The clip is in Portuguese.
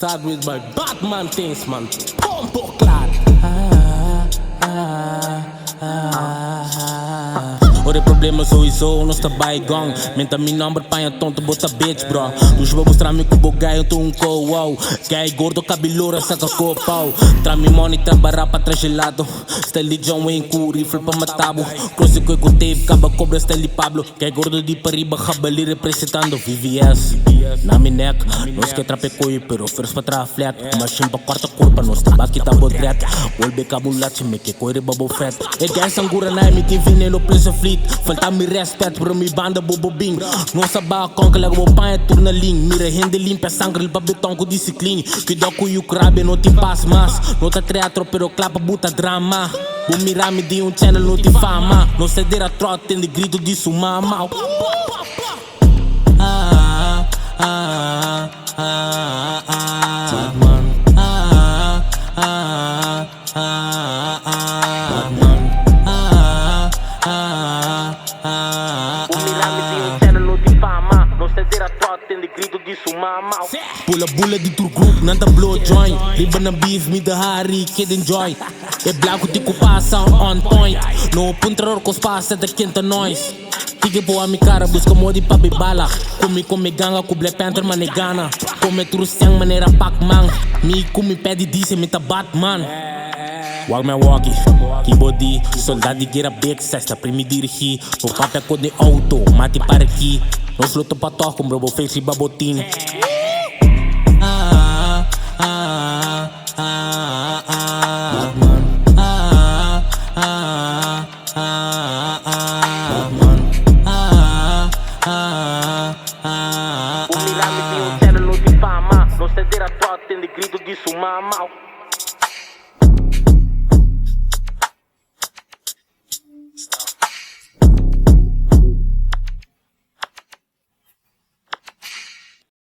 Start with my Batman things, man. Pompo claro. Ora problema sowieso, não está bygone. Menta mi number, panha tonto, bota bitch, bro. Dus vou mostrar-me que o bogai eu um co-wow. Gay gordo, cabeloura, saca copau. Tra-me money, trabalhar pra trás gelado. Style John Wayne, cu, rifle pra matabo. Cross que eu tape, caba cobra, style Pablo. Gay gordo de pariba, rabali representando VVS. Na minha neck, nós que trape coi, pero first pra trás flat. Machine pra quarta curva, nós tá aqui tá bodret. Olbe cabulate, me que coi bubble fat. E gay sangura na me que veneno preso fleet. Falta-me respeito para mi banda bobo bing. Não sabia com que leva o panha turna ling. Mira rende limpa sangue para betão com disciplina. Que dá com o crabe não te passa mais. Não tá teatro pero clapa buta drama. O mirar-me de channel não te fama. Não ceder a trote tem de grito de suma mal. Pula bula di tur group, nanta blow joint. Riba na beef, me the Harry, kid enjoy. E blanco di kupa sound on point. No puntror ko spasa da quinta noise. Tige po a mi cara, busca modi pa bibala. Come ganga, ku Black Panther manegana. Come trusiang maneira Pac-Man. Mi kumi pede dice, me ta Batman. Walk my walkie, keyboardi, soldado get a big sesta, primi dirigi. O papel com de auto, mate para aqui. Nós luto pra tocar com bro, face e babotin. Não ceder a trote, tem de grito de suma mal.